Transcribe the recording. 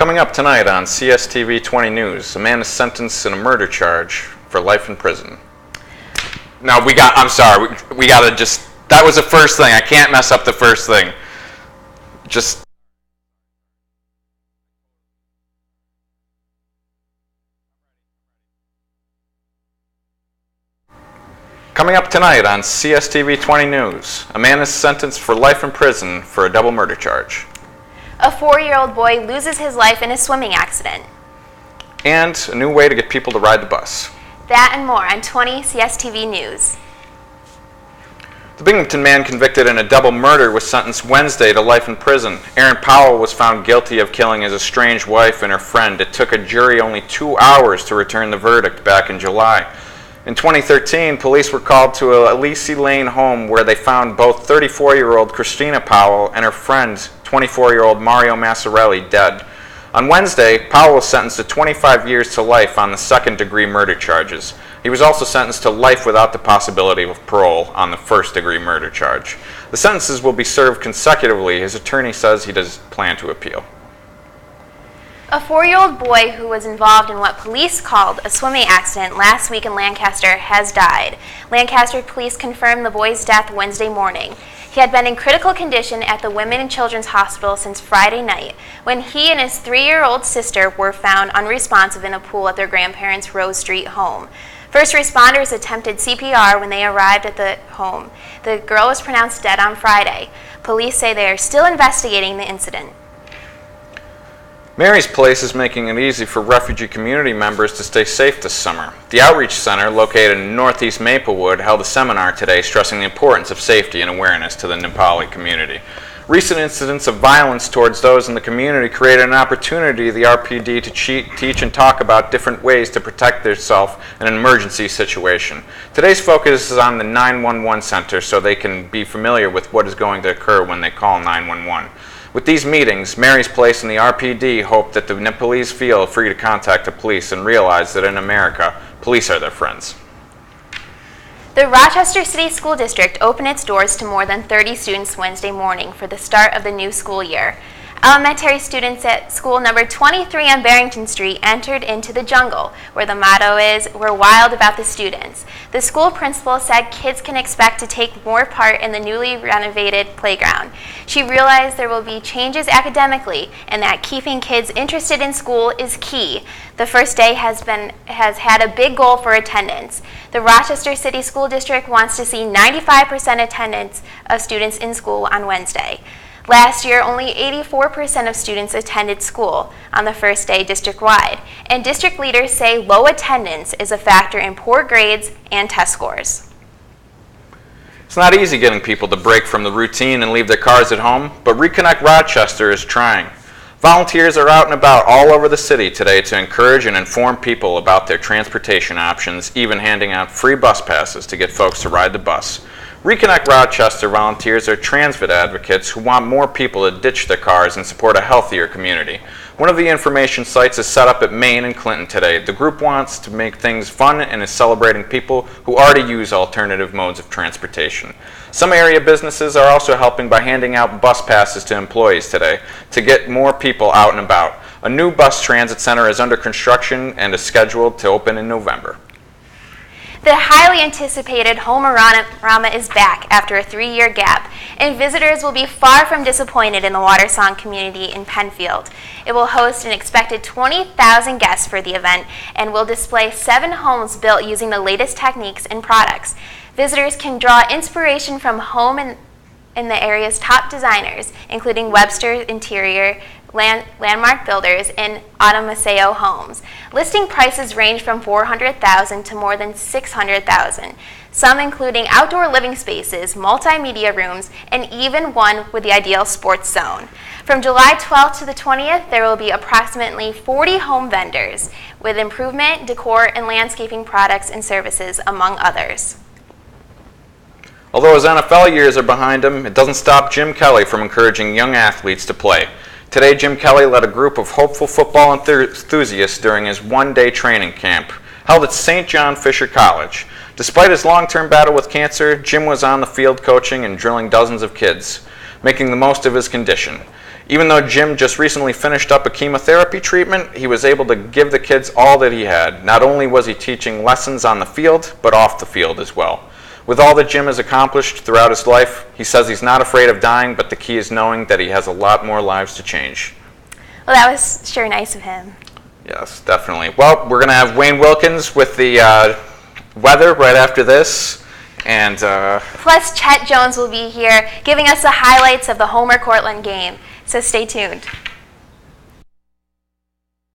Coming up tonight on CSTV 20 News, a man is sentenced in a murder charge for life in prison. Now I'm sorry, we gotta just, that was the first thing. I can't mess up the first thing. Coming up tonight on CSTV 20 News, a man is sentenced for life in prison for a double murder charge. A 4-year-old boy loses his life in a swimming accident. And a new way to get people to ride the bus. That and more on 20 CSTV News. The Binghamton man convicted in a double murder was sentenced Wednesday to life in prison. Aaron Powell was found guilty of killing his estranged wife and her friend. It took a jury only 2 hours to return the verdict back in July. In 2013, police were called to a Lacey Lane home where they found both 34-year-old Christina Powell and her friend, 24-year-old Mario Massarelli, dead. On Wednesday, Powell was sentenced to 25 years to life on the second-degree murder charges. He was also sentenced to life without the possibility of parole on the first-degree murder charge. The sentences will be served consecutively. His attorney says he does plan to appeal. A 4-year-old boy who was involved in what police called a swimming accident last week in Lancaster has died. Lancaster police confirmed the boy's death Wednesday morning. He had been in critical condition at the Women and Children's Hospital since Friday night, when he and his 3-year-old sister were found unresponsive in a pool at their grandparents' Rose Street home. First responders attempted CPR when they arrived at the home. The girl was pronounced dead on Friday. Police say they are still investigating the incident. Mary's Place is making it easy for refugee community members to stay safe this summer. The Outreach Center, located in northeast Maplewood, held a seminar today stressing the importance of safety and awareness to the Nepali community. Recent incidents of violence towards those in the community created an opportunity for the RPD to teach and talk about different ways to protect themselves in an emergency situation. Today's focus is on the 911 center so they can be familiar with what is going to occur when they call 911. With these meetings, Mary's Place and the RPD hope that the Nepalese feel free to contact the police and realize that in America, police are their friends. The Rochester City School District opened its doors to more than 30 students Wednesday morning for the start of the new school year. Elementary students at school number 23 on Barrington Street entered into the jungle, where the motto is, "We're wild about the students." The school principal said kids can expect to take more part in the newly renovated playground. She realized there will be changes academically and that keeping kids interested in school is key. The first day has had a big goal for attendance. The Rochester City School District wants to see 95% attendance of students in school on Wednesday. Last year, only 84% of students attended school on the first day district-wide, and district leaders say low attendance is a factor in poor grades and test scores. It's not easy getting people to break from the routine and leave their cars at home, but Reconnect Rochester is trying. Volunteers are out and about all over the city today to encourage and inform people about their transportation options, even handing out free bus passes to get folks to ride the bus. Reconnect Rochester volunteers are transit advocates who want more people to ditch their cars and support a healthier community. One of the information sites is set up at Main and Clinton today. The group wants to make things fun and is celebrating people who already use alternative modes of transportation. Some area businesses are also helping by handing out bus passes to employees today to get more people out and about. A new bus transit center is under construction and is scheduled to open in November. The highly anticipated Home-A-Rama is back after a 3-year gap, and visitors will be far from disappointed in the Watersong community in Penfield. It will host an expected 20,000 guests for the event and will display 7 homes built using the latest techniques and products. Visitors can draw inspiration from home and the area's top designers, including Webster Interior, Landmark Builders, and Automaseo Homes. Listing prices range from $400,000 to more than $600,000, some including outdoor living spaces, multimedia rooms, and even one with the ideal sports zone. From July 12th to the 20th, there will be approximately 40 home vendors with improvement, decor, and landscaping products and services, among others. Although his NFL years are behind him, it doesn't stop Jim Kelly from encouraging young athletes to play. Today, Jim Kelly led a group of hopeful football enthusiasts during his one-day training camp held at St. John Fisher College. Despite his long-term battle with cancer, Jim was on the field coaching and drilling dozens of kids, making the most of his condition. Even though Jim just recently finished up a chemotherapy treatment, he was able to give the kids all that he had. Not only was he teaching lessons on the field, but off the field as well. With all that Jim has accomplished throughout his life, he says he's not afraid of dying, but the key is knowing that he has a lot more lives to change. Well, that was sure nice of him. Yes, definitely. Well, we're going to have Wayne Wilkins with the weather right after this. And plus, Chet Jones will be here giving us the highlights of the Homer-Cortland game. So stay tuned.